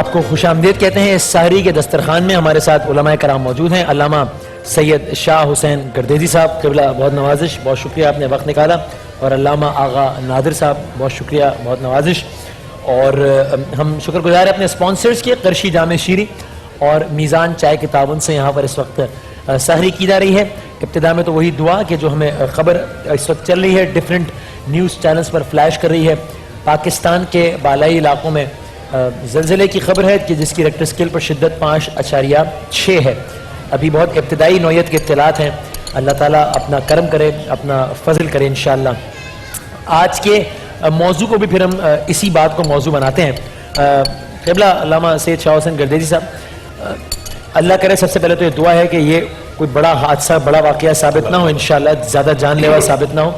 आपको खुशामदीद कहते हैं। इस सहरी के दस्तरखान में हमारे साथ उलमाए कराम मौजूद हैं। अल्लामा सैयद शाह हुसैन गर्देजी साहब, क़िबला बहुत नवाजिश, बहुत शुक्रिया आपने वक्त निकाला। और अल्लामा आगा नादिर साहब, बहुत शुक्रिया, बहुत नवाजिश। और हम शुक्रगुजार हैं अपने स्पॉन्सर्स के, करशी जामे शीरी और मीज़ान चाय के ताउन से यहाँ पर इस वक्त सहरी की जा रही है। इब्तिदा में तो वही दुआ कि जो हमें ख़बर इस वक्त चल रही है, डिफरेंट न्यूज़ चैनल्स पर फ्लैश कर रही है। पाकिस्तान के बालाई इलाकों में ज़लज़ले की खबर है कि जिसकी रेक्टर स्केल पर शिद्दत 5.6 है। अभी बहुत इब्तिदाई नौयत के इत्तलात हैं। अल्लाह ताला अपना करम करे, अपना फजल करे इंशाअल्लाह। आज के मौजू को भी फिर हम इसी बात को मौजू बनाते हैं। क़िबला अल्लामा सैयद शाह हुसैन गर्देजी साहब, अल्लाह करे सबसे पहले तो ये दुआ है कि ये कोई बड़ा हादसा, बड़ा वाक़या साबित ना हो, इंशाअल्लाह ज़्यादा जानलेवा साबित ना हो।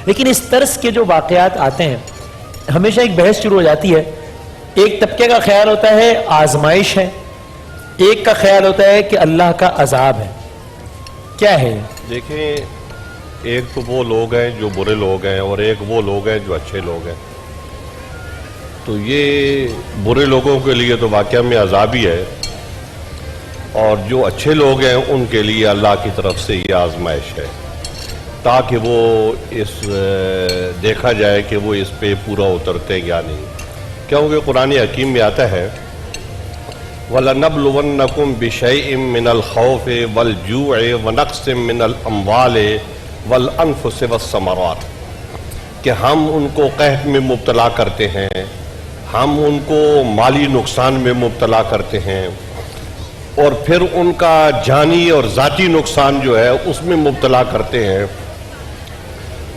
लेकिन इस तरह के जो वाक़यात आते हैं, हमेशा एक बहस शुरू हो जाती है। एक तबके का ख्याल होता है आजमाइश है, एक का ख्याल होता है कि अल्लाह का अजाब है। क्या है? देखें, एक तो वो लोग हैं जो बुरे लोग हैं और एक वो लोग हैं जो अच्छे लोग हैं। तो ये बुरे लोगों के लिए तो वाकई में अजाब ही है, और जो अच्छे लोग हैं उनके लिए अल्लाह की तरफ से ये आजमाइश है, ताकि वो इस देखा जाए कि वो इस पे पूरा उतरते या नहीं। क्योंकि कुरान हकीम में आता है, वलनब्लुवन्नकुम बिशैइन मिनल खौफ़ि वल जू'i व नक़्सिम मिनल अम्वालि वल अनफुसि वस्समरात, कि हम उनको कहत में मुब्तला करते हैं, हम उनको माली नुकसान में मुब्तला करते हैं, और फिर उनका जानी और ज़ाती नुकसान जो है उसमें मुब्तला करते हैं।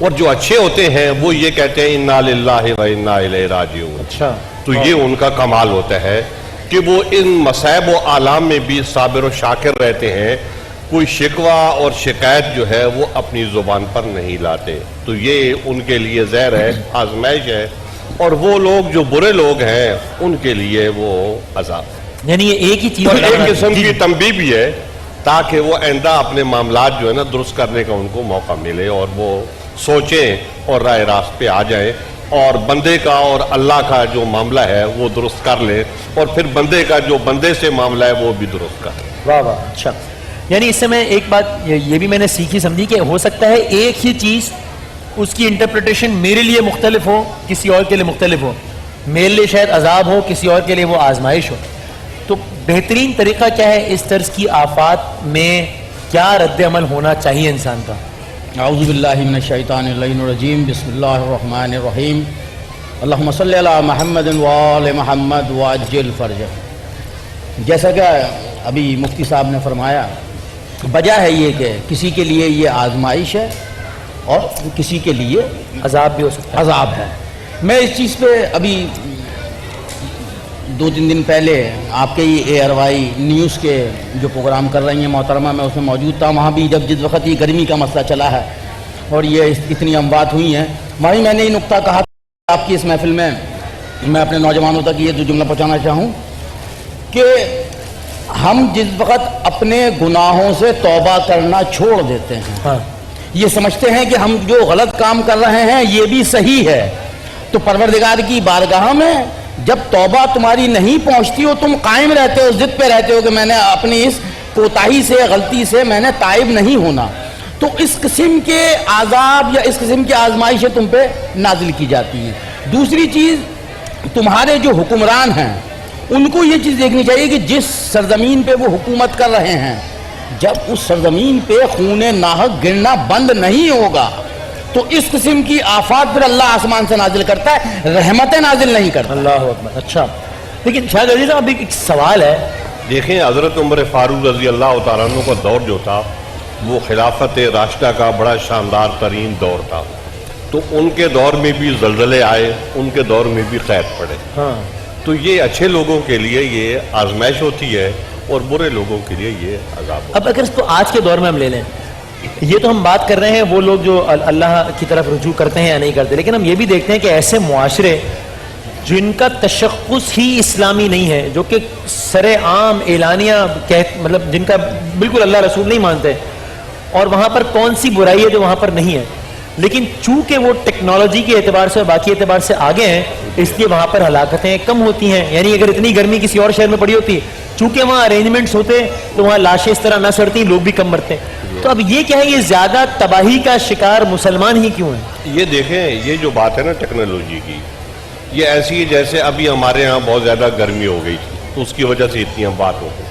और जो अच्छे होते हैं वो ये कहते हैं इन्ना लिल्लाहि व इन्ना इलैहि राजिऊन। अच्छा, तो ये उनका कमाल होता है कि वो इन मसाइब व आलाम में भी साबिर व शाकिर रहते हैं। कोई शिकवा और शिकायत जो है वो अपनी ज़ुबान पर नहीं लाते। तो ये उनके लिए ज़हर है, आजमाइश है। और वो लोग जो बुरे लोग हैं उनके लिए वो अज़ाब। यानी ये एक ही चीज़, एक किस्म की तंबीह भी है, ताकि वो आइंदा अपने मामलात जो है ना दुरुस्त करने का उनको मौका मिले और वो सोचें और राह रास्त पे आ जाए, और बंदे का और अल्लाह का जो मामला है वो दुरुस्त कर ले, और फिर बंदे का जो बंदे से मामला है वो भी दुरुस्त कर ले। वाह वाह, अच्छा। यानी इससे मैं एक बात ये भी मैंने सीखी समझी कि हो सकता है एक ही चीज़ उसकी इंटरप्रिटेशन मेरे लिए मुख्तलिफ हो, किसी और के लिए मुख्तलिफ हो। मेरे लिए शायद अजाब हो, किसी और के लिए वो आजमाइश हो। तो बेहतरीन तरीक़ा क्या है इस तर्ज की आफात में, क्या रद्द अमल होना चाहिए इंसान का? औज़ु बिल्लाहि मिनश शैतानिर रजीम, बिस्मिल्लाहिर रहमानिर रहीम, अल्लाहुम्मा सल्लि अला मुहम्मदिन व आलि मुहम्मद व अज्जिल फरज। जैसा कि अभी मुफ्ती साहब ने फरमाया, वजह है ये कि किसी के लिए ये आजमाइश है और किसी के लिए अजाब भी हो सकता है। अजाब है। मैं इस चीज़ पे अभी 2-3 दिन पहले आपके ये ARY न्यूज़ के जो प्रोग्राम कर रही हैं मोहतरमा, मैं उसमें मौजूद था। वहाँ भी जब जिस वक्त ये गर्मी का मसला चला है और ये इतनी अमवात हुई हैं, वहीं मैंने ये नुक्ता कहा आपकी इस महफिल में। मैं अपने नौजवानों तक ये 2 जुमला पहुँचाना चाहूँ कि हम जिस वक्त अपने गुनाहों से तौबा करना छोड़ देते हैं, हाँ, ये समझते हैं कि हम जो गलत काम कर रहे हैं ये भी सही है, तो परवरदिगार की बारगाह में जब तौबा तुम्हारी नहीं पहुंचती हो, तुम कायम रहते हो, जिद पे रहते हो कि मैंने अपनी इस कोताही से, गलती से मैंने ताइब नहीं होना, तो इस किस्म के आज़ाब या इस किस्म की आजमाइशें तुम पे नाजिल की जाती हैं। दूसरी चीज़, तुम्हारे जो हुक्मरान हैं उनको ये चीज़ देखनी चाहिए कि जिस सरजमीन पे वो हुकूमत कर रहे हैं, जब उस सरजमीन पे खूने नाहक गिरना बंद नहीं होगा तो इस किस्म की आफात फिर अल्लाह आसमान से नाजिल करता है, रहमतें नाजिल नहीं करता। अल्लाह अकबर। अच्छा, लेकिन शाह गर्देजी साहब अभी एक सवाल है। देखें, हज़रत उमर फारूक रज़ी अल्लाह तआला अन्हु का दौर जो था वो खिलाफत राशिदा का बड़ा शानदार तरीन दौर था। तो उनके दौर में भी ज़लज़ले आए, उनके दौर में भी क़ैद पड़े। हाँ, तो ये अच्छे लोगों के लिए ये आजमाइश होती है और बुरे लोगों के लिए ये अजाब। अब अगर इसको आज के दौर में हम ले लें, ये तो हम बात कर रहे हैं वो लोग जो अल्लाह की तरफ रुजू करते हैं या नहीं करते, लेकिन हम ये भी देखते हैं कि ऐसे मुआशरे जिनका तशख़्ख़ुस ही इस्लामी नहीं है, जो कि सरे आम एलानिया मतलब जिनका बिल्कुल अल्लाह रसूल नहीं मानते, और वहाँ पर कौन सी बुराई है जो वहाँ पर नहीं है, लेकिन चूंकि वो टेक्नोलॉजी के एतबार से और बाकी एतबार से आगे हैं, इसलिए वहां पर हलाकतें कम होती हैं। यानी अगर इतनी गर्मी किसी और शहर में पड़ी होती, चूंकि वहां अरेंजमेंट्स होते तो वहां लाशें इस तरह न सड़ती, लोग भी कम मरते। तो अब ये क्या है, ये ज्यादा तबाही का शिकार मुसलमान ही क्यों है? ये देखें, ये जो बात है ना टेक्नोलॉजी की, ये ऐसी है जैसे अभी हमारे यहाँ बहुत ज़्यादा गर्मी हो गई थी, तो उसकी वजह से इतनी हम बात हो गई।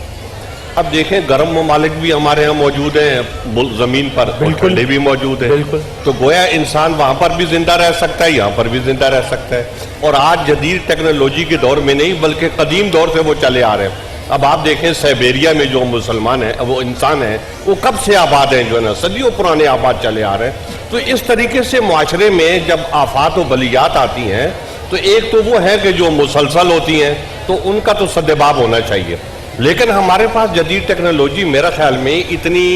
अब देखें, गर्म ममालिक भी हमारे यहाँ मौजूद हैं ज़मीन पर, ठंडे भी मौजूद हैं, तो गोया इंसान वहाँ पर भी जिंदा रह सकता है, यहाँ पर भी जिंदा रह सकता है। और आज जदीद टेक्नोलॉजी के दौर में नहीं, बल्कि कदीम दौर से वो चले आ रहे हैं। अब आप देखें, साइबेरिया में जो मुसलमान हैं, वो इंसान हैं, वो कब से आबाद हैं, जो है ना, सदियों पुराने आबाद चले आ रहे हैं। तो इस तरीके से माशरे में जब आफात व बलियात आती हैं, तो एक तो वो है कि जो मुसलसल होती हैं, तो उनका तो सद्देबाब होना चाहिए। लेकिन हमारे पास जदीद टेक्नोलॉजी मेरा ख्याल में इतनी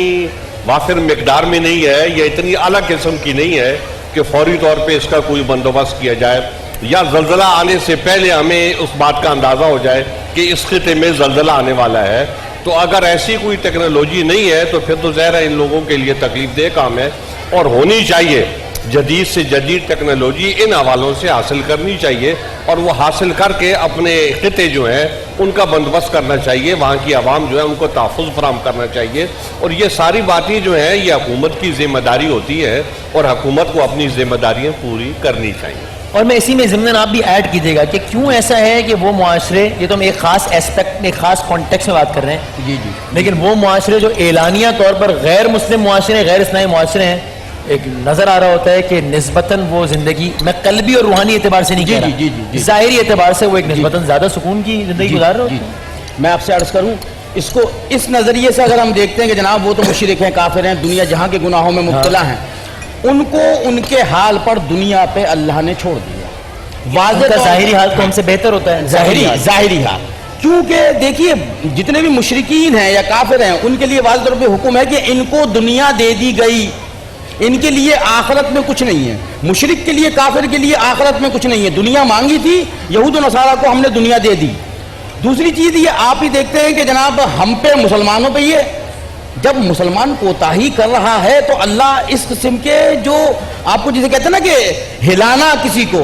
वाफिर मिकदार में नहीं है, या इतनी अलग किस्म की नहीं है कि फौरी तौर पे इसका कोई बंदोबस्त किया जाए, या ज़ल्ज़ला आने से पहले हमें उस बात का अंदाज़ा हो जाए कि इस खिते में ज़ल्ज़ला आने वाला है। तो अगर ऐसी कोई टेक्नोलॉजी नहीं है, तो फिर तो ज़ाहिर है इन लोगों के लिए तकलीफ दे काम है, और होनी चाहिए। जदीद से जदीद टेक्नोलॉजी इन हवालों से हासिल करनी चाहिए, और वो हासिल करके अपने खिते जो हैं उनका बंदोबस्त करना चाहिए, वहाँ की आवाम जो है उनको तहफ़्फ़ुज़ फराहम करना चाहिए। और ये सारी बातें जो हैं, ये हुकूमत की ज़िम्मेदारी होती है, और हुकूमत को अपनी ज़िम्मेदारियाँ पूरी करनी चाहिए। और मैं इसी में ज़िम्मन आप भी ऐड कीजिएगा कि क्यों ऐसा है कि वो मुआशरे, ये तो हम एक ख़ास एस्पेक्ट, एक ख़ास कॉन्टेक्स्ट में बात कर रहे हैं, जी जी, लेकिन वो मुआशरे जो एलानिया तौर पर गैर मुस्लिम मुआशरे, गैर इस्लामी मुआशरे हैं, एक नज़र आ रहा होता है कि निस्बतन वो ज़िंदगी, मैं कल्बी और रूहानी एतबार से नहीं कह रहा, ज़ाहिरी एतबार से वो एक निस्बतन ज़्यादा सुकून की ज़िंदगी गुजार रहे होते हैं। मैं आपसे अर्ज़ करूँ, इसको इस नज़रिए से अगर हम देखते हैं कि जनाब वो तो मुशरिक हैं, काफिर हैं, दुनिया जहाँ के गुनाहों में मुब्तला हैं, उनको उनके हाल पर दुनिया पे अल्लाह ने छोड़ दिया। वाज़ेह ज़ाहिरी हाल तो हमसे बेहतर होता है, ज़ाहिरी हाल, क्योंकि देखिए जितने भी मुशरिकीन हैं या काफिर हैं, उनके लिए वाज़ेह तौर पे हुक्म है कि इनको दुनिया दे दी गई, इनके लिए आखिरत में कुछ नहीं है। मुशरिक के लिए, काफिर के लिए आखिरत में कुछ नहीं है। दुनिया मांगी थी, यहूद और नसारा को हमने दुनिया दे दी। दूसरी चीज़ ये आप ही देखते हैं कि जनाब हम पे, मुसलमानों पे, ये जब मुसलमान कोताही कर रहा है तो अल्लाह इस किस्म के जो आपको जिसे कहते हैं ना कि हिलाना, किसी को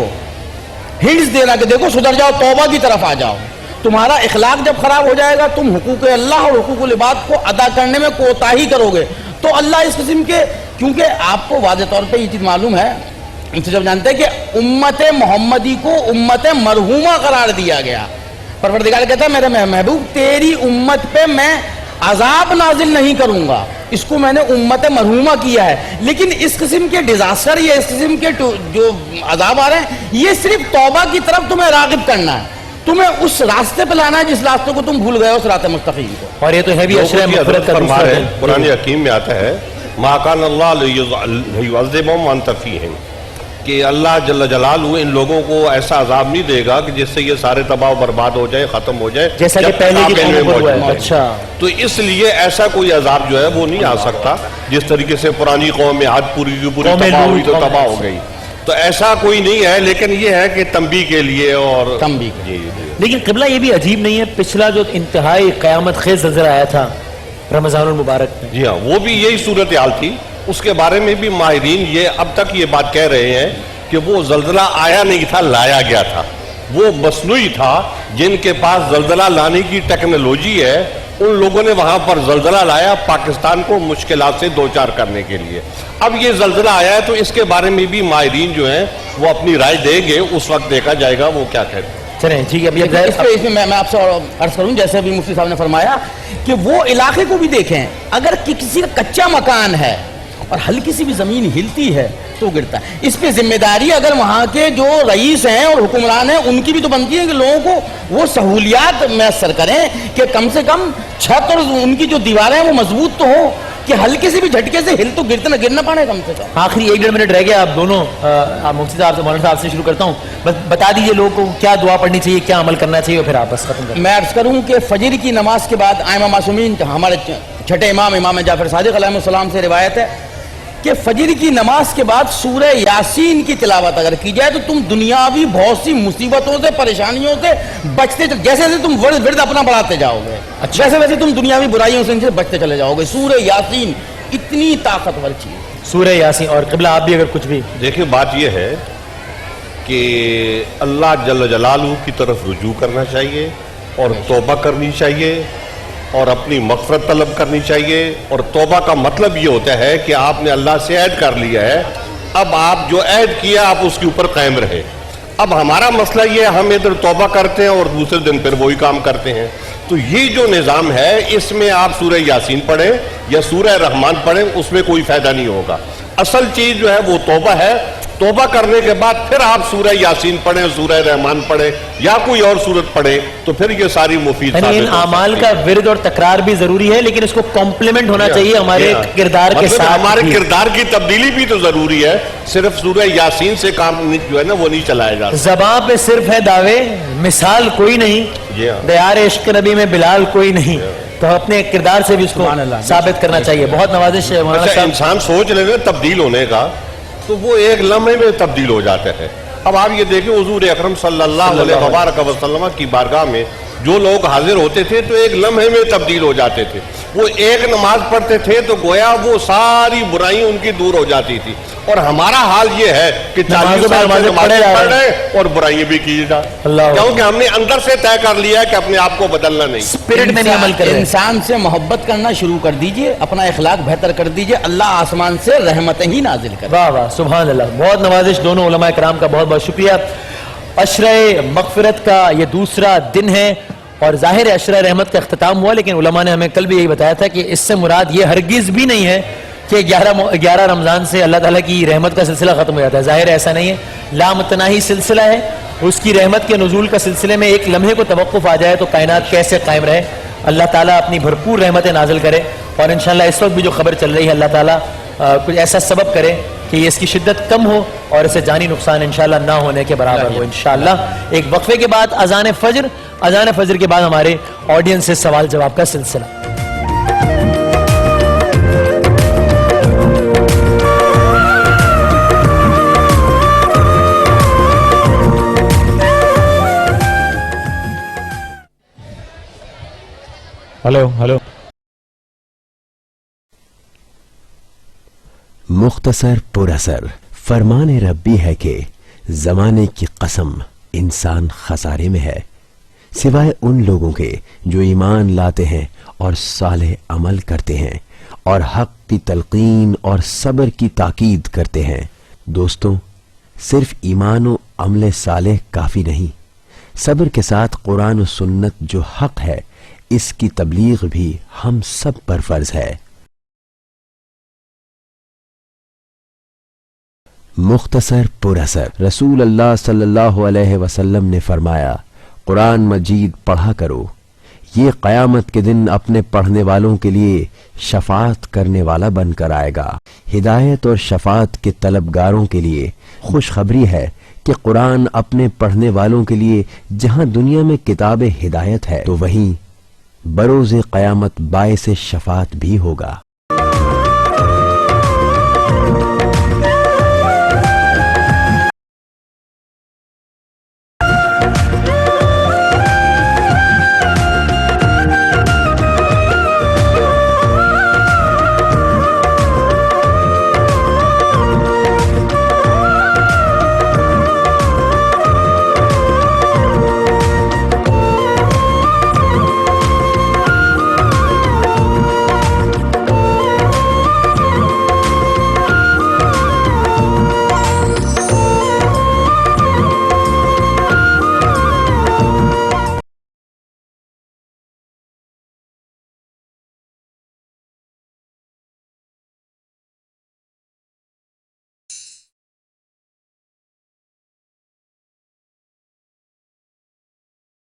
हिंट्स देना कि देखो सुधर जाओ, तौबा की तरफ आ जाओ, तुम्हारा इखलाक जब खराब हो जाएगा, तुम हुकूक अल्लाह और हुकूक इबाद को अदा करने में कोताही करोगे, तो अल्लाह इस किस्म के, क्योंकि आपको वाज़ेह तौर पे ये चीज़ मालूम है, इनसे जब जानते हैं कि उम्मत मोहम्मदी को उम्मत मरहूमा करार दिया गया। परवरदिगार कहता है मेरे महबूब तेरी उम्मत पे मैं अजाब नाजिल नहीं करूंगा, इसको मैंने उम्मत मरहूमा किया है। लेकिन इस किस्म के डिजास्टर या इस किस्म के जो अजाब आ रहे हैं, ये सिर्फ तौबा की तरफ तुम्हें रागिब करना है, तुम्हें उस रास्ते पे लाना है जिस रास्ते को तुम भूल गए, उस रास्ते मुस्तकीम को। और ये तो है भी अशरे मग़फ़िरत का दूसरा है। कुरान हकीम में आता है मा कान अल्लाह लियुअज़्ज़िबहुम व अंत फ़ीहिम, कि अल्लाह जल्ल जलालहू इन लोगों को ऐसा अजाब नहीं देगा कि जिससे ये सारे तबाह बर्बाद हो जाए, खत्म हो जाए, जैसा कि पहले की कौमों पर हुआ है। अच्छा, तो इसलिए ऐसा कोई अजाब जो है वो नहीं आ सकता। जिस तरीके से पुरानी कौम में आज पूरी की पूरी तबाह हुई तो तबाह हो गई, तो ऐसा कोई नहीं है। लेकिन ये है कि तंबी के लिए और तंबी जी। लेकिन क़िबला ये भी अजीब नहीं है, पिछला जो इंतहाई क़यामत खेज़ ज़ल्ज़ला आया था रमज़ानुल मुबारक में, जी हाँ, वो भी यही सूरत हाल थी। उसके बारे में भी माहिरीन ये अब तक ये बात कह रहे हैं कि वो ज़ल्ज़ला आया नहीं था, लाया गया था। वो मसनूई था, जिनके पास ज़ल्ज़ला लाने की टेक्नोलॉजी है, उन लोगों ने वहाँ पर ज़ल्ज़ला लाया पाकिस्तान को मुश्किलात से दो चार करने के लिए। अब ये ज़ल्ज़ला आया है, तो इसके बारे में भी माहिरीन जो हैं वो अपनी राय देंगे, उस वक्त देखा जाएगा वो क्या कहते हैं। चलें ठीक है। अभी इसमें मैं आपसे अर्ज करूं, जैसे अभी मुफ्ती साहब ने फरमाया कि वो इलाके को भी देखें, अगर किसी का कच्चा मकान है और हल्की सी भी ज़मीन हिलती है तो गिरता है। इस पे जिम्मेदारी अगर वहाँ के जो रईस हैं और हुक्मरान हैं उनकी भी तो बनती है कि लोगों को वो सहूलियात मैसर करें कि कम से कम छत और उनकी जो दीवारें हैं वो मजबूत तो हो कि हल्के से भी झटके से हिल तो गिरना पाने कम से कम। आखिरी 1-1.5 मिनट रह गया, आप दोनों मुफ्ती साहब से, मौलाना साहब से शुरू करता हूँ। बस बता दीजिए लोगों को क्या दुआ पढ़नी चाहिए, क्या अमल करना चाहिए, फिर आप बस खत्म करें। मैं अर्ज करूँ कि फजर की नमाज के बाद आइमा मासूमीन, हमारे छठे इमाम जाफर सादिक अलैहिस्सलाम से रिवायत है कि फजर की नमाज के बाद सूरह यासीन की तिलावत अगर की जाए तो तुम दुनियावी बहुत सी मुसीबतों से, परेशानियों से बचते, जैसे जैसे तुम वर्द अपना बढ़ाते जाओगे, अच्छा, वैसे वैसे तुम दुनियावी बुराइयों से इनसे बचते चले जाओगे। सूरह यासीन इतनी ताकतवर चीज, सूरह यासीन। और क़िबला आप भी अगर कुछ भी। देखिए बात यह है कि अल्लाह जल्ल जलालू की तरफ रुजू करना चाहिए और तौबा करनी चाहिए और अपनी मग़फ़िरत तलब करनी चाहिए। और तौबा का मतलब ये होता है कि आपने अल्लाह से ऐड कर लिया है, अब आप जो ऐड किया आप उसके ऊपर कायम रहे। अब हमारा मसला ये है, हम इधर तौबा करते हैं और दूसरे दिन फिर वही काम करते हैं। तो ये जो निज़ाम है, इसमें आप सूरह यासीन पढ़ें या सूरह रहमान पढ़ें, उसमें कोई फ़ायदा नहीं होगा। असल चीज़ जो है वो तौबा है। तौबा करने के बाद फिर आप सूरह यासीन पढ़ें, सूरह रहमान पढ़ें या कोई और सूरत पढ़ें, तो फिर ये सारी मुफीद यानी इन आमाल का विरद और तकरार भी जरूरी है, लेकिन इसको कॉम्प्लीमेंट होना चाहिए हमारे किरदार के साथ। हमारे किरदार की तब्दीली भी तो जरूरी है, सिर्फ सूरह यासीन से काम जो है ना वो नहीं चलाया जाता। ज़बां पे सिर्फ है दावे, मिसाल कोई नहीं, दयार इश्क नबी में बिलाल कोई नहीं। तो अपने किरदार से भी उसको साबित करना चाहिए। बहुत नवाजिश है। अच्छा, इंसान सोच लेना तब्दील होने का, तो वो एक लम्हे में तब्दील हो जाते हैं। अब आप ये देखें, हुजूर अकरम सल्लल्लाहु अलैहि वसल्लम की बारगाह में जो लोग हाजिर होते थे तो एक लम्हे में तब्दील हो जाते थे। वो एक नमाज पढ़ते थे तो गोया वो सारी बुराई उनकी दूर हो जाती थी। और हमारा हाल ये है कि 40 साल से नमाज पढ़ रहे और बुराइयां भी की जा, क्योंकि हमने अंदर से तय कर लिया कि अपने आप को बदलना नहीं, स्पिरिट में नहीं अमल कर। इंसान से मोहब्बत करना शुरू कर दीजिए, अपना इखलाक बेहतर कर दीजिए, अल्लाह आसमान से रहमत ही नाजिल करे। वाह वाह, सुभान अल्लाह। बहुत नवाजिश दोनों उलमा कराम का बहुत बहुत शुक्रिया। अशरे मग़फ़िरत का ये दूसरा दिन है और ज़ाहिर अशरा रहमत का अख्तिताम हुआ, लेकिन उलमा ने हमें कल भी यही बताया था कि इससे मुराद ये हरगिज़ भी नहीं है कि 11 रमज़ान से अल्लाह ताला की रहमत का सिलसिला ख़त्म हो जाता है। ज़ाहिर ऐसा नहीं है, लामतनाही सिलसिला है। उसकी रहमत के नुज़ूल का सिलसिले में एक लम्हे को तवक्कुफ़ आ जाए तो कायनात कैसे कायम रहे। अल्लाह ताला अपनी भरपूर रहमतें नाज़िल करे और इंशाअल्लाह इस वक्त भी जो खबर चल रही है, अल्लाह ताला कुछ ऐसा सबब करे कि इसकी शिद्दत कम हो और इसे जानी नुकसान इंशाअल्लाह ना होने के बराबर हो इंशाअल्लाह। एक वक्फे के बाद अज़ान फजर के बाद हमारे ऑडियंस से सवाल जवाब का सिलसिला। हेलो। मुख्तसर पुरअसर फरमान रब्बी है कि जमाने की कसम इंसान खसारे में है, सिवाय उन लोगों के जो ईमान लाते हैं और सालेह अमल करते हैं और हक की तलकीन और सब्र की ताकीद करते हैं। दोस्तों, सिर्फ ईमान और अमल सालेह काफी नहीं, सब्र के साथ कुरान और सुन्नत जो हक है इसकी तबलीग भी हम सब पर फर्ज है। मुख्तसर पुरअसर रसूल अल्लाह सल्लल्लाहु अलैहि वसल्लम ने फरमाया, कुरान मजीद पढ़ा करो, ये क़यामत के दिन अपने पढ़ने वालों के लिए शफाअत करने वाला बनकर आएगा। हिदायत और शफाअत के तलबगारों के लिए खुशखबरी है कि कुरान अपने पढ़ने वालों के लिए जहां दुनिया में किताब हिदायत है तो वहीं बरोज़े क़यामत बाइसे शफाअत भी होगा।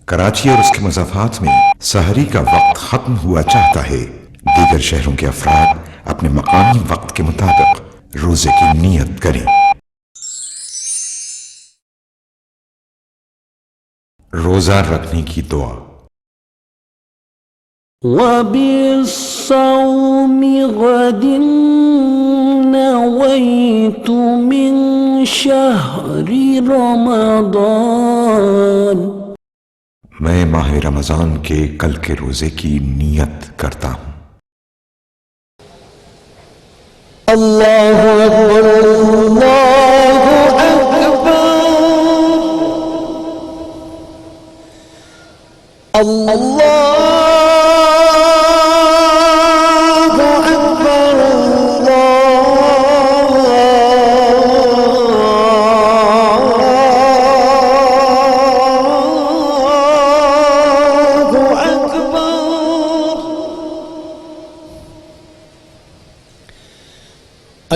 कराची और उसके मज़ाफ़ात में सहरी का वक्त खत्म हुआ चाहता है। दीगर शहरों के अफराद अपने मकामी वक्त के मुताबिक रोजे की नियत करें। रोजा रखने की दुआ। वबिस्सौमि गदिन नवैतु मिन शहरि रमज़ान। मैं माह रमजान के कल के रोजे की नियत करता हूं। अल्लाहु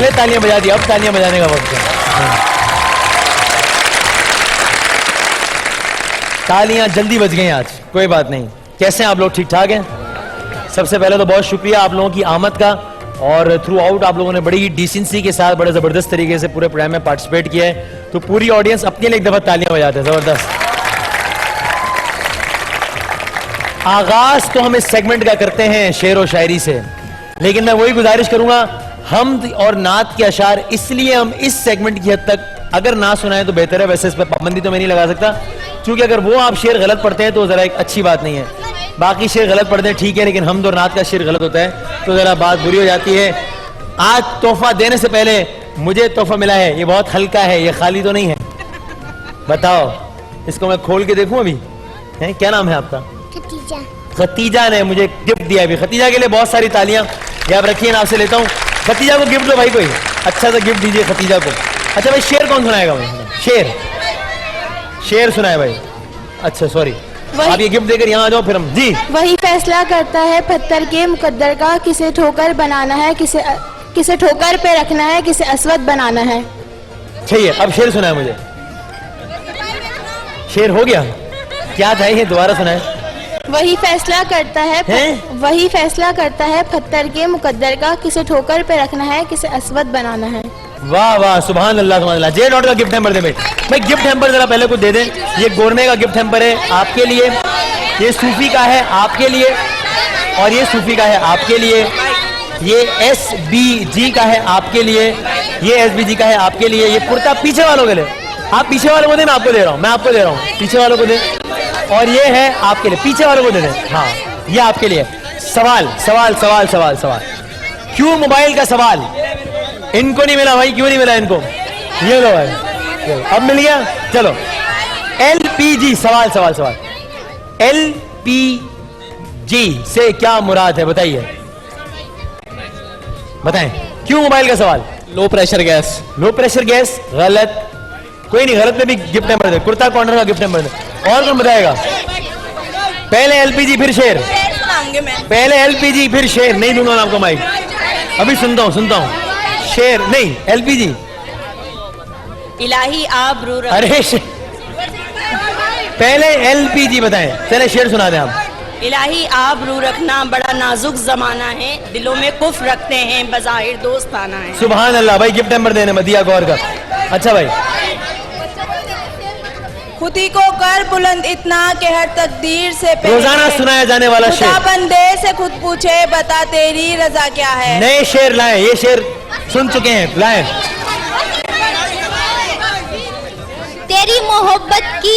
पहले तालियां बजा दी, अब तालियां बजाने का वक्त है। तालियां जल्दी बज गई आज, कोई बात नहीं। कैसे हैं आप लोग? ठीक ठाक हैं? सबसे पहले तो बहुत शुक्रिया आप लोगों की आमद का, और थ्रू आउट आप लोगों ने बड़ी डिसेंसी के साथ बड़े जबरदस्त तरीके से पूरे प्रोग्राम में पार्टिसिपेट किया है, तो पूरी ऑडियंस अपने लिए एक दफा तालियां बजाते हैं। जबरदस्त। आगाज तो हम इस सेगमेंट का करते हैं शेर और शायरी से, लेकिन मैं वही गुजारिश करूंगा, हम्द और नात के अशार इसलिए हम इस सेगमेंट की हद तक अगर ना सुनाएं तो बेहतर है। वैसे इस पर पाबंदी तो मैं नहीं लगा सकता, क्योंकि अगर वो आप शेर गलत पढ़ते हैं तो जरा एक अच्छी बात नहीं है। बाकी शेर गलत पढ़ते हैं ठीक है, लेकिन हम्द और नात का शेर गलत होता है तो जरा बात बुरी हो जाती है। आज तोहफा देने से पहले मुझे तोहफा मिला है, ये बहुत हल्का है, ये खाली तो नहीं है। बताओ, इसको मैं खोल के देखूं अभी? है क्या नाम है आपका? खतीजा ने मुझे गिफ्ट दिया अभी। खतीजा के लिए बहुत सारी तालियां, ये आप रखिए, आपसे लेता हूं। खतीजा को गिफ्ट दो भाई, कोई अच्छा सा गिफ्ट दीजिए खतीजा को। अच्छा भाई, शेर कौन सुनाएगा भाई? शेर सुनाए भाई। अच्छा सॉरी, आप ये गिफ्ट देकर यहाँ आ जाओ, फिर हम जी। वही फैसला करता है पत्थर के मुकद्दर का, किसे ठोकर बनाना है, किसे ठोकर पे रखना है, किसे अस्वद बनाना है। सही है, अब शेर सुनाए मुझे। शेर हो गया, क्या था ये? दोबारा सुनाए। वही फैसला करता है पत्थर के मुकद्दर का, किसे ठोकर पे रखना है, किसे अस्वद बनाना है। वाह वाह, सुभान अल्लाह सुभान अल्लाह। जे डॉट का गिफ्ट हैम्पर दे भाई, गिफ्ट हैम्पर जरा पहले कुछ दे दें। ये गोरमे का गिफ्ट हैम्पर है आपके लिए, ये सूफी का है आपके लिए, और ये सूफी का है आपके लिए, ये SBG का है आपके लिए, ये SBG का है आपके लिए, ये कुर्ता पीछे वालों के लिए, आप पीछे वालों को दे, मैं आपको दे रहा हूँ, मैं आपको दे रहा हूँ, पीछे वालों को दे, और ये है आपके लिए, पीछे वालों को दे दें। हाँ, ये आपके लिए। सवाल सवाल सवाल सवाल सवाल, क्यों मोबाइल का सवाल इनको नहीं मिला भाई? क्यों नहीं मिला इनको? ये लो भाई, अब मिल गया। चलो, LPG सवाल सवाल सवाल, LPG से क्या मुराद है बताइए, बताएं। क्यों मोबाइल का सवाल? Low pressure gas. Low pressure gas गलत, कोई नहीं, गलत में भी गिफ्ट नंबर दे, कुर्ता कॉर्नर का गिफ्ट नंबर दे। और कौन बताएगा? पहले LPG फिर शेर, पहले LPG फिर शेर। नहीं दूंगा मैं आपको माइक, अभी सुनता हूँ। शेर नहीं, LPG। इलाही आबरू रख। अरे पहले LPG बताएं, चले शेर सुना दें आप। इलाही आबरू रखना बड़ा नाजुक जमाना है, दिलों में कुफ रखते हैं बज़ाहिर दोस्ताना है। सुभान अल्लाह भाई, गिफ्ट नंबर देने मदिया गौर का। अच्छा भाई, खुदी को कर बुलंद इतना कि हर तकदीर से रोजाना सुनाया जाने वाला शेर। खुदा बंदे से खुद पूछे बता तेरी रजा क्या है। नए शेर लाएं, ये शेर सुन चुके हैं, लाएं। तेरी मोहब्बत की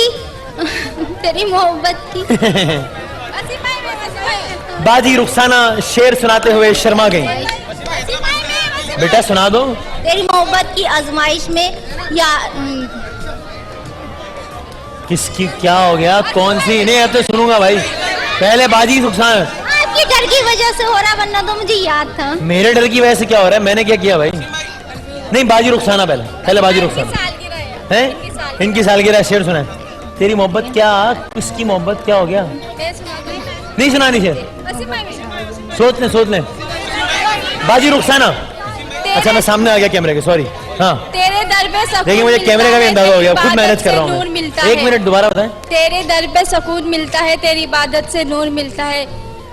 बाजी रुखसाना शेर सुनाते हुए शर्मा गई। बेटा सुना दो। तेरी मोहब्बत की आजमाइश में या किसकी क्या हो गया? कौन सी? नहीं, अब तो सुनूंगा भाई, पहले बाजी रुखसाना। आपके डर की वजह से हो रहा, वरना तो मुझे याद था। मेरे डर की वजह से क्या हो रहा है? मैंने क्या किया भाई? नहीं, बाजी रुखसाना पहले बाजी रुखसाना है। इनकी सालगिरह शेर सुना है। तेरी मोहब्बत क्या, किसकी मोहब्बत क्या हो गया? नहीं सुनानी शेर, सोच ले। बाजी रुखसाना। अच्छा मैं सामने आ गया कैमरे के, सॉरी। हाँ, तेरे दर पे सकून, देखिए मुझे कैमरे का भी अंदाजा हो गया, खुद मैनेज कर रहा हूँ। एक मिनट दोबारा बताएं। तेरे दर पे सकून मिलता है, तेरी इबादत से नूर मिलता है,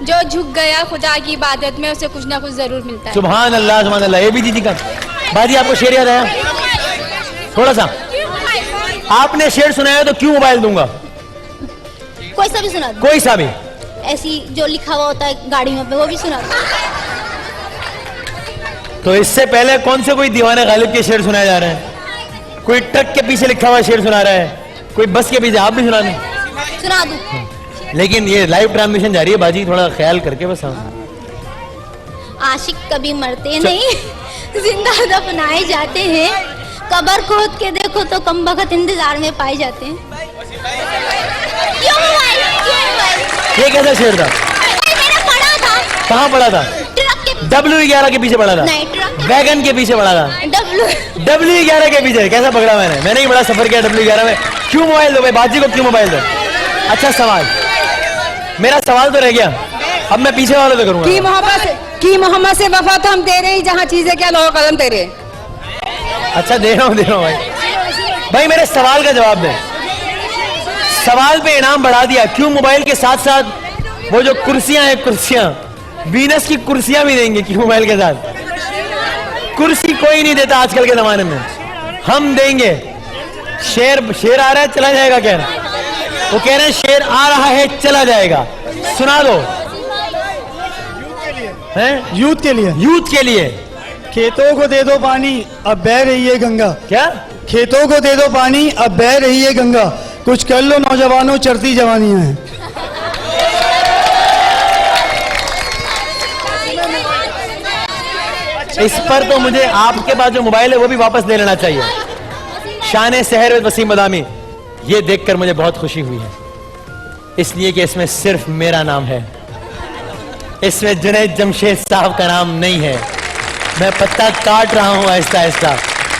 जो झुक गया खुदा की इबादत में उसे कुछ ना कुछ जरूर मिलता है। सुभान अल्लाह सुभान अल्लाह। ये भी जी का बाजी, आपको शेर याद आया? थोड़ा सा आपने शेर सुनाया तो क्यों मोबाइल दूंगा? कोई सा भी सुना दो। कोई सा भी, ऐसी जो लिखा हुआ होता है गाड़ियों पे, वो भी सुना दो। तो इससे पहले कौन से कोई दीवाने गालिब के शेर सुनाए जा रहे हैं? कोई ट्रक के पीछे लिखा हुआ शेर सुना रहा है, कोई बस के पीछे, आप भी सुना दें। सुना दो। लेकिन ये लाइव ट्रांसमिशन जारी है बाजी, थोड़ा ख्याल करके बस। आशिक कभी मरते नहीं, जिंदा दफनाए जाते हैं, कब्र खोद के देखो तो कम वक्त इंतजार में पाए जाते हैं। क्यों मोबाइल? ये कैसा शेर था? मैंने पढ़ा था। कहाँ पढ़ा था? W11 के पीछे पढ़ा था, वैगन के पीछे पढ़ा था। W11 के पीछे कैसा पकड़ा मैंने ही बड़ा सफर किया W11 में। क्यों मोबाइल दो भाई? बाजी को क्यों मोबाइल दो? अच्छा सवाल, मेरा सवाल तो रह गया, अब मैं पीछे वालों से करूंगा। की मोहब्बत से वफा तो हम तेरे ही, जहाँ चीजें क्या लोग कलम तेरे। अच्छा दे रहा हूँ भाई। भाई मेरे सवाल का जवाब दें। सवाल पे इनाम बढ़ा दिया, क्यों मोबाइल के साथ साथ वो जो कुर्सियां हैं, कुर्सियां वीनस की कुर्सियां भी देंगे क्यों मोबाइल के साथ? कुर्सी कोई नहीं देता आजकल के जमाने में, हम देंगे। शेर आ रहा है चला जाएगा, कह रहे वो कह रहे हैं शेर आ रहा है चला जाएगा, सुना दो। हैं यूथ के लिए, यूथ के लिए। खेतों को दे दो पानी अब बह रही है गंगा। क्या? खेतों को दे दो पानी अब बह रही है गंगा, कुछ कर लो नौजवानों चढ़ती जवानियां हैं। इस पर तो मुझे आपके पास जो मोबाइल है वो भी वापस ले लेना चाहिए। शान सहर विद वसीम बदामी, ये देखकर मुझे बहुत खुशी हुई है, इसलिए कि इसमें सिर्फ मेरा नाम है, इसमें जुनैद जमशेद साहब का नाम नहीं है। मैं पत्ता काट रहा हूं आहिस्ता आहिस्ता।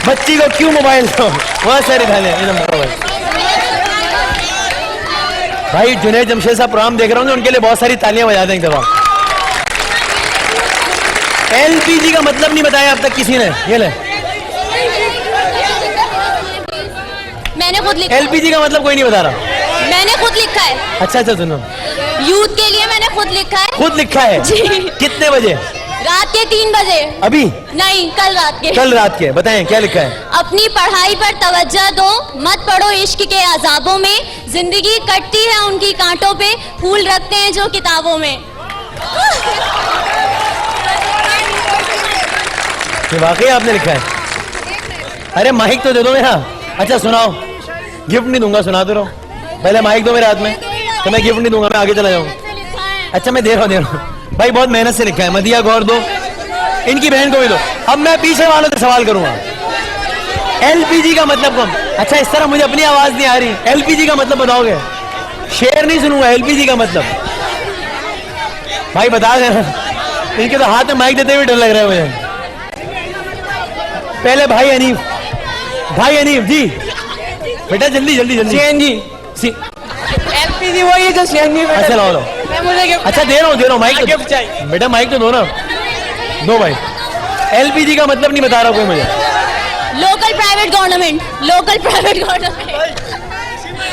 बच्ची को क्यों मोबाइल दो? बहुत सारे गाने भाई जुनैद जमशेद साहब प्रोग्राम देख रहा हूँ, उनके लिए बहुत सारी तालियां बजा दें एक दफा। एलपीजी का मतलब नहीं बताया अब तक किसी ने, ये ले मैंने खुद लिखा। एलपीजी का मतलब कोई नहीं बता रहा, मैंने खुद लिखा है। अच्छा सुनो, यूथ के लिए मैंने खुद लिखा है। खुद लिखा है जी। कितने बजे? रात के 3 बजे। अभी नहीं, कल रात के। कल रात के। बताएं क्या लिखा है? अपनी पढ़ाई पर तवज्जो दो, मत पढ़ो इश्क के अजाबों में, जिंदगी कटती है उनकी कांटों पे, फूल रखते हैं जो किताबों में। ये वाकई आपने लिखा है? अरे माइक तो दे दो मेरा। अच्छा सुनाओ, गिफ्ट नहीं दूंगा, सुनाते रहो। पहले माइक दो मेरे हाथ में, तो मैं गिफ्ट नहीं दूंगा, मैं आगे चला जाऊंगा। अच्छा मैं दे रहा हूँ भाई, बहुत मेहनत से लिखा है। मदिया गौर दो, इनकी बहन को भी दो। अब मैं पीछे वालों से सवाल करूंगा, एलपीजी का मतलब कौन? अच्छा इस तरह मुझे अपनी आवाज नहीं आ रही, एलपीजी का मतलब बताओगे? शेर नहीं सुनूंगा, एलपीजी का मतलब भाई बता देना। इनके तो हाथ में माइक देते हुए डर लग रहा है मुझे। पहले भाई हनीफ जी, बेटा जल्दी जल्दी जल्दी। सीएनजी एलपीजी वही है जो सीएनजी में। अच्छा लो अच्छा दे रहा हूँ माइक गिफ्ट चाहिए बेटा, माइक तो दो ना, दो भाई। एलपीजी का मतलब नहीं बता रहा कोई मुझे। Local private government. Local private government.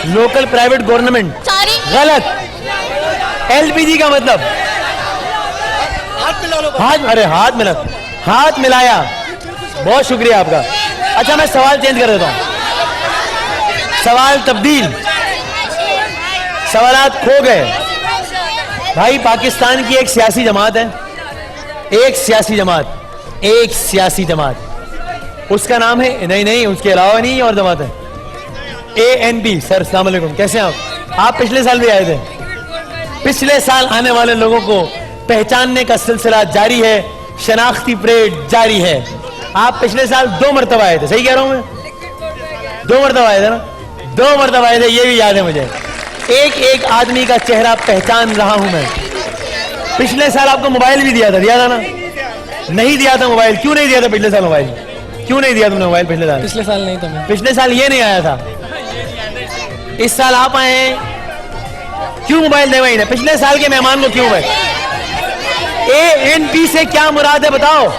Local private government sorry गलत। एलपीजी का मतलब हाथ, अरे हाथ मिला, हाथ मिलाया, बहुत शुक्रिया आपका। अच्छा मैं सवाल चेंज कर देता हूं, सवाल तब्दील, सवालात खो गए। भाई पाकिस्तान की एक सियासी जमात है, एक सियासी जमात, उसका नाम है, नहीं उसके अलावा नहीं और जमात है, ANP। सर अस्सलाम वालेकुम, कैसे हैं आप पिछले साल भी आए थे। पिछले साल आने वाले लोगों को पहचानने का सिलसिला जारी है, शनाख्ती परेड जारी है। आप पिछले साल 2 मरतबा आए थे, सही कह रहा हूं मैं? 2 मरतबा आए थे ना, 2 मरतबा आए थे, ये भी याद है मुझे। एक आदमी का चेहरा पहचान रहा हूं मैं। पिछले साल आपको मोबाइल भी दिया था ना? नहीं दिया था मोबाइल, क्यों नहीं दिया था पिछले साल मोबाइल? क्यों नहीं दिया तुमने मोबाइल पिछले साल? पिछले साल नहीं था, पिछले साल ये नहीं आया था, इस साल आप आए हैं, क्यों मोबाइल दे वही? पिछले साल के मेहमान को क्यों भाई? ANP से क्या मुराद है बताओ?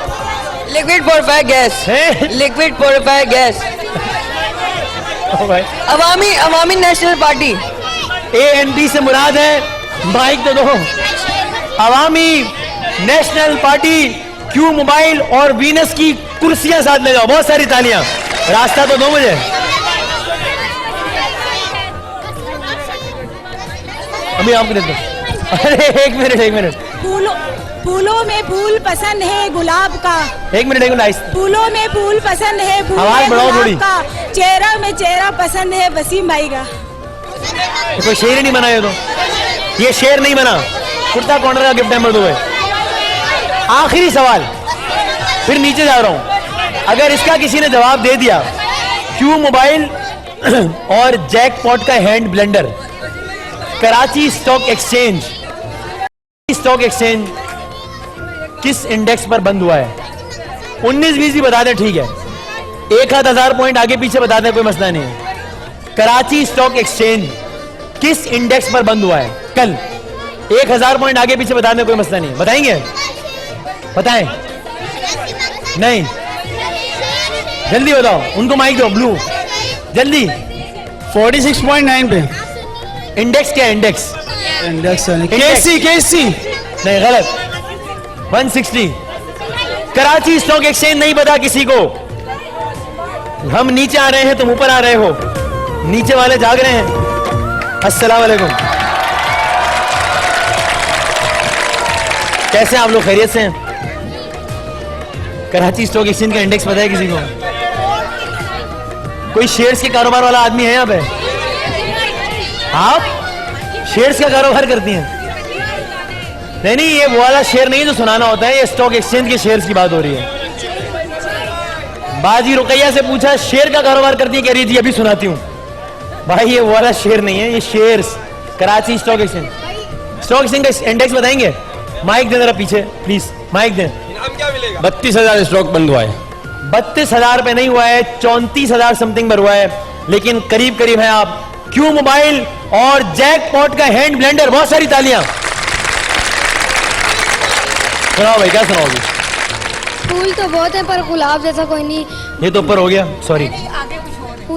Liquid purifier gas. Liquid purifier gas. Awami national party. ANP से मुराद है, माइक तो दो, अवामी नेशनल पार्टी। क्यों मोबाइल और वीनस की कुर्सियां साथ ले जाओ, बहुत सारी तालियां। रास्ता तो दो मुझे। अभी आपको देते। अरे एक मिनट। फूलों में फूल पसंद है गुलाब का। एक मिनट फूलों में फूल पसंद है, फूल आवाज बढ़ाओ थोड़ी। का चेहरा में चेहरा पसंद है वसीम भाई का। कोई शेर ही नहीं बना, ये शेर नहीं बना। कुर्ता कॉर्नर का गिफ्ट नंबर 2 है। आखिरी सवाल, फिर नीचे जा रहा हूं। अगर इसका किसी ने जवाब दे दिया, क्यों मोबाइल और जैकपॉट का hand blender Karachi stock exchange किस इंडेक्स पर बंद हुआ है? 19-20 भी बता दें ठीक है, 1000 पॉइंट आगे पीछे बता दें, कोई मसला नहीं है। कराची स्टॉक एक्सचेंज किस इंडेक्स पर बंद हुआ है कल? 1000 पॉइंट आगे पीछे बता दें, कोई मसला नहीं। बताएंगे? बताएं? नहीं जल्दी बताओ, उनको माइक दो, ब्लू जल्दी। 46.9 पे। इंडेक्स क्या है? इंडेक्स इंडेक्स केसी नहीं, गलत। 160। कराची स्टॉक एक्सचेंज नहीं पता किसी को। हम नीचे आ रहे हैं, तुम ऊपर आ रहे हो, नीचे वाले जाग रहे हैं। अस्सलाम वालेकुम, कैसे हैं आप लोग? खैरियत से हैं? कराची स्टॉक एक्सचेंज का इंडेक्स पता है किसी को? कोई शेयर्स के कारोबार वाला आदमी है यहाँ पे? आप शेयर्स का कारोबार करती हैं? नहीं, ये वो वाला शेयर नहीं जो सुनाना होता है, ये स्टॉक एक्सचेंज के शेयर्स की बात हो रही है। बाजी रुकैया से पूछा शेयर का कारोबार करती है, कह रही थी अभी सुनाती हूँ। भाई ये वो वाला शेयर नहीं है, ये shares Karachi stock exchange. Stock exchange का इंडेक्स बताएंगे? माइक दें जरा पीछे प्लीज, माइक दें। 32,000 स्टॉक बंद हुआ है। 32,000 पे नहीं हुआ है, 34,000 समथिंग पर हुआ है, लेकिन करीब करीब है आप। क्यू मोबाइल और जैकपॉट का हैंड ब्लेंडर, बहुत सारी तालियां। सुनाओ भाई, क्या सुनाओगे? फूल तो बहुत है पर गुलाब जैसा कोई नहीं। ये तो ऊपर हो गया, सॉरी,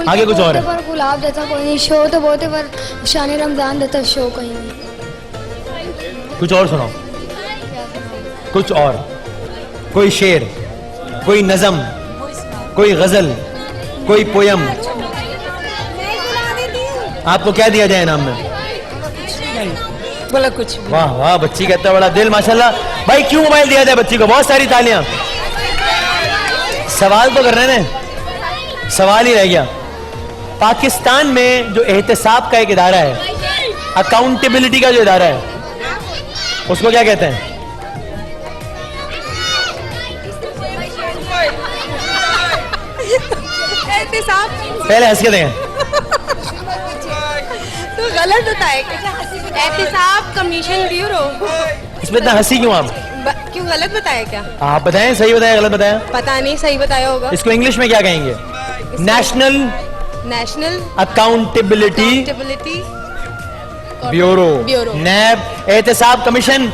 आगे कुछ और है। पर गुलाब जैसा कोई नहीं। शो तो बहुत है पर शान रमजान जैसा शो कहीं नहीं। कुछ और सुनाओ, कुछ और, कोई शेर, कोई नज़म, कोई गजल, कोई पोयम। आपको क्या दिया जाए इनाम में? बोला कुछ। वाह वाह, बच्ची का इतना बड़ा दिल, माशाल्लाह। भाई क्यों मोबाइल दिया जाए बच्ची को? बहुत सारी तालियां। सवाल तो कर रहे हैं, सवाल ही रह गया। पाकिस्तान में जो एहतसाब का एक इदारा है, अकाउंटेबिलिटी का जो इदारा है, उसको क्या कहते हैं? पहले हंस के दें। तो गलत होता है एहतिसाब कमीशन ब्यूरो। इसमें इतना हंसी क्यों आप? क्यों गलत बताया क्या? आप बताएं, सही बताया गलत बताया? पता नहीं, सही बताया होगा। इसको इंग्लिश में क्या कहेंगे? नेशनल अकाउंटेबिलिटी ब्यूरो, नैब, एहतसाब कमीशन।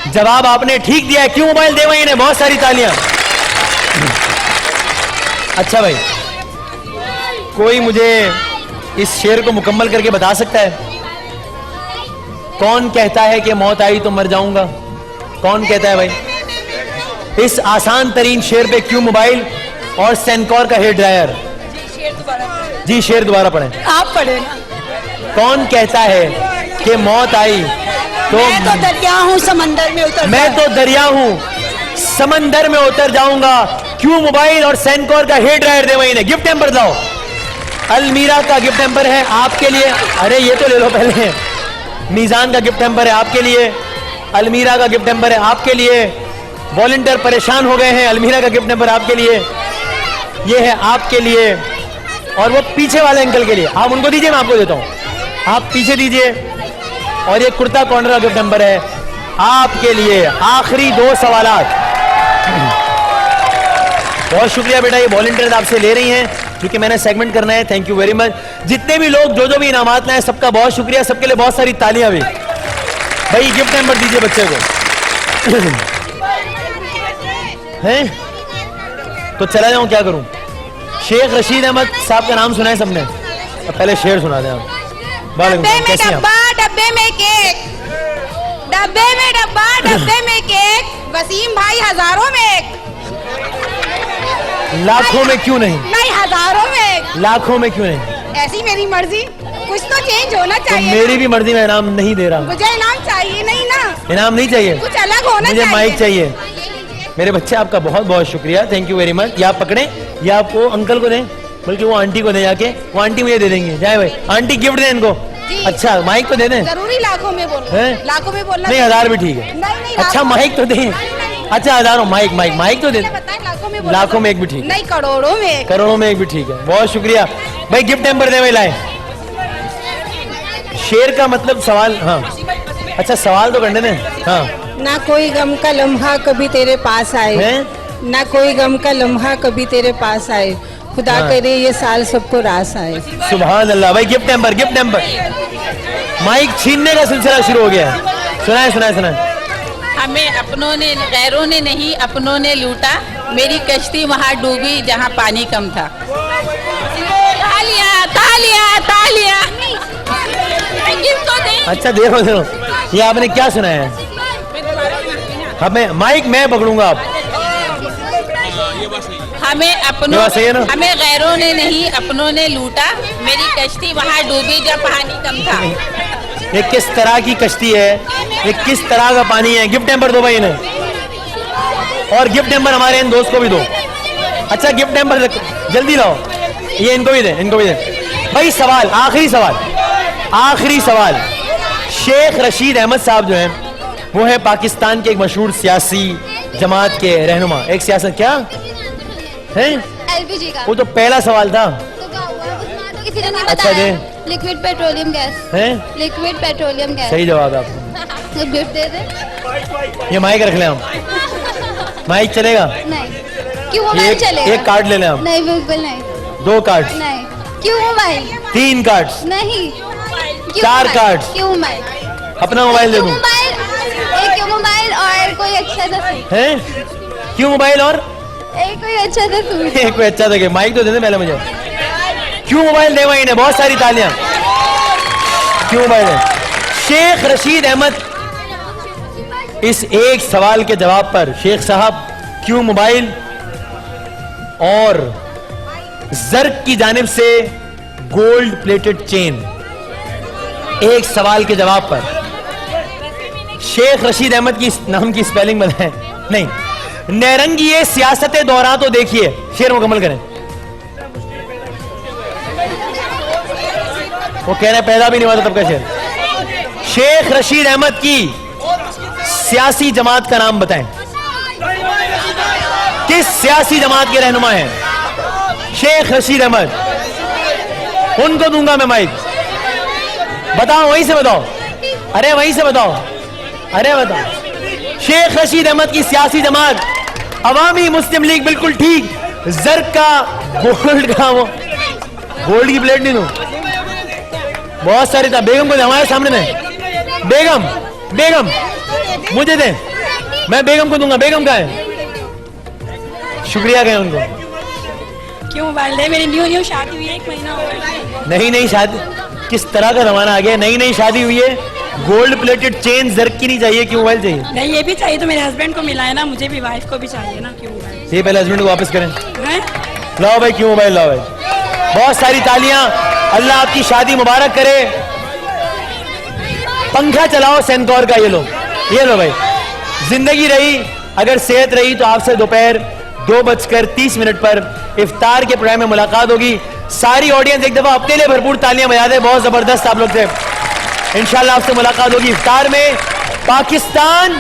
जवाब आपने ठीक दिया है। क्यों मोबाइल दे वही ने, बहुत सारी तालियां। अच्छा भाई, कोई मुझे इस शेर को मुकम्मल करके बता सकता है? कौन कहता है कि मौत आई तो मर जाऊंगा? कौन कहता है भाई? इस आसान तरीन शेर पे क्यों मोबाइल और सेंकॉर का हेयर ड्रायर। जी शेर दोबारा पढ़ें। आप पढ़े। कौन कहता है कि मौत आई तो मैं तो दरिया हूँ समंदर में उतर, मैं तो दरिया हूँ समंदर में उतर जाऊंगा। क्यों मोबाइल और सेंकॉर का हेयर ड्रायर दे वही ने। गिफ्ट टेम्पर लाओ। अलमीरा का गिफ्ट टेम्पर है आपके लिए। अरे ये तो ले लो पहले। मीजान का गिफ्ट टेम्पर है आपके लिए। अलमीरा का गिफ्ट टेम्पर है आपके लिए। वॉलंटियर परेशान हो गए हैं, अलमीरा का गिफ्ट टेम्पर आपके लिए। ये है आपके लिए और वो पीछे वाले अंकल के लिए। आप उनको दीजिए, मैं आपको देता हूँ। आप पीछे दीजिए। और ये कुर्ता कॉर्नर का गिफ्ट टेम्पर है आपके लिए। आखिरी 2 सवालात। बहुत शुक्रिया बेटा, ये वॉलंटियर आपसे ले रही हैं क्योंकि मैंने सेगमेंट करना है। Thank you very much. जितने भी लोग जो भी इनामात लाए, सबका बहुत शुक्रिया। सबके लिए बहुत सारी तालियां भी। भाई गिफ्ट टेम्पर दीजिए बच्चे को। हैं तो चला जाऊं, क्या करूं? शेख रशीद अहमद साहब का नाम सुना है सबने? अब पहले शेर सुना दें आप। डब्बे में केक, डब्बे में डब्बा, डब्बे में केक, वसीम भाई हजारों में एक। लाखों में क्यों नहीं? नहीं, हजारों में एक। लाखों में क्यों नहीं? ऐसी मेरी मर्जी, कुछ तो चेंज होना तो चाहिए। मेरी भी मर्जी में इनाम नहीं दे रहा। मुझे इनाम चाहिए नहीं ना। इनाम नहीं चाहिए, कुछ अलग होना मुझे चाहिए। माइक चाहिए। मेरे बच्चे आपका बहुत बहुत शुक्रिया, थैंक यू वेरी मच। ये आप पकड़े, या आपको अंकल को दें, बल्कि वो आंटी को दे जाके, वो आंटी मुझे दे देंगे। जाए भाई, आंटी गिफ्ट दें इनको। अच्छा माइक तो दे दें। जरूरी लाखों में बोलना, लाखों में बोलना नहीं, 1000 भी ठीक है। नहीं, अच्छा माइक तो दें। अच्छा हजारों, माइक माइक माइक तो दे। लाखों में एक भी ठीक है। नहीं, करोड़ों में, करोड़ों में एक भी ठीक है। बहुत शुक्रिया भाई। गिफ्ट टेम्पर दे भाई, लाए। शेर का मतलब सवाल। हाँ अच्छा, सवाल तो करने दें। हाँ। ना कोई गम का लम्हा कभी तेरे पास आए, ना कोई गम का लम्हा कभी तेरे पास आए, खुदा करे ये साल सबको रास आए। सुभान अल्लाह। भाई गिफ्ट टेम्पर, गिफ्ट टेम्पर। माइक छीनने का सिलसिला शुरू हो गया है। सुनाए सुनाए सुनाए। हमें अपनों ने गैरों ने नहीं अपनों ने लूटा, मेरी कश्ती वहाँ डूबी जहाँ पानी कम था। तालियां तालियां तालियां। गिफ्ट तो दें। अच्छा देखो देखो ये आपने क्या सुना है? हमें माइक मैं पकड़ूंगा आप। हमें अपनों हमें गैरों ने नहीं अपनों ने लूटा, मेरी कश्ती वहाँ डूबी जहाँ पानी कम था। ये किस तरह की कश्ती है, ये किस तरह का पानी है? गिफ्ट टेम्पर दो भाई इन्हें, और गिफ्ट टेम्पर हमारे इन दोस्त को भी दो। अच्छा गिफ्ट टेम्पर जल्दी लाओ, ये इनको भी दे, इनको भी दे भाई। सवाल, आखिरी सवाल, आखिरी सवाल। शेख रशीद अहमद साहब जो हैं वो है पाकिस्तान के एक मशहूर सियासी जमात के रहनुमा। एक सियासत क्या है? एलपीजी का। वो तो पहला सवाल था। तो क्या हुआ? उसमें तो किसी ने नहीं अच्छा बताया। दे। लिक्विड पेट्रोलियम गैस है? Liquid petroleum gas. सही जवाब है आपको। गिफ्ट दे दे। ये माइक रख लें हम, माइक चलेगा? नहीं। क्यों मोबाइल चलेगा? एक कार्ड ले लें हम। नहीं बिल्कुल नहीं। 2 कार्ड? नहीं। क्यों मोबाइल? 3 कार्ड? नहीं। क्यों 4 मोबाइल? कार्ड? क्यों मोबाइल? अपना मोबाइल दे क्यों दूं? मोबाइल? एक क्यों मोबाइल और कोई अच्छा सा सूट। हैं? क्यों मोबाइल और एक कोई अच्छा सा सूट। एक कोई अच्छा था, माइक तो दे दे पहले मुझे। क्यों मोबाइल दे भाई ने, बहुत सारी तालियां। क्यों मोबाइल है? शेख रशीद अहमद इस एक सवाल के जवाब पर, शेख साहब क्यों मोबाइल और जर्क की जानिब से गोल्ड प्लेटेड चेन, एक सवाल के जवाब पर शेख रशीद अहमद की नाम की स्पेलिंग बताएं। नहीं, नैरंगी सियासत दौरान तो देखिए, शेर मुकम्मल करें। वो कह रहे पैदा भी नहीं हुआ था तब का शेर। शेख रशीद अहमद की सियासी जमात का नाम बताएं। किस सियासी जमात के रहनुमा हैं शेख रशीद अहमद? उनको दूंगा मैं माइक। बताओ, वहीं से बताओ। अरे वहीं से बताओ, अरे बताओ। शेख रशीद अहमद की सियासी जमात अवामी मुस्लिम लीग, बिल्कुल ठीक। जर्क का गोल्ड का, वो गोल्ड की प्लेट नहीं दूं, बहुत सारी था। बेगम को दे, हमारे सामने में। बेगम, बेगम मुझे दे, मैं बेगम को दूंगा। बेगम का है, शुक्रिया कहें उनको। क्यों मोबाइल दे? मेरी न्यू शादी हुई है, 1 महीना हो गया। नई नई शादी, किस तरह का जमाना आ गया? नई नई शादी हुई है, गोल्ड प्लेटेड चेन जर्क की नहीं चाहिए, क्यों मोबाइल चाहिए? नहीं, ये भी चाहिए तो मेरे हस्बैंड को मिला है ना, मुझे भी वाइफ को भी चाहिए ना। क्यों मोबाइल? ये पहले हस्बैंड को वापस करें। हैं? लाओ भाई, क्यों मोबाइल लाओ भाई। बहुत सारी तालियां, अल्लाह आपकी शादी मुबारक करे। पंखा चलाओ सेंकौर का, ये लो भाई। जिंदगी रही, अगर सेहत रही तो आपसे दोपहर 2:30 पर इफ्तार के प्रोग्राम में मुलाकात होगी। सारी ऑडियंस एक दफा अपने लिए भरपूर तालियां बजा दे, बहुत जबरदस्त आप लोग थे। इंशाल्लाह आपसे मुलाकात होगी इफ्तार में। पाकिस्तान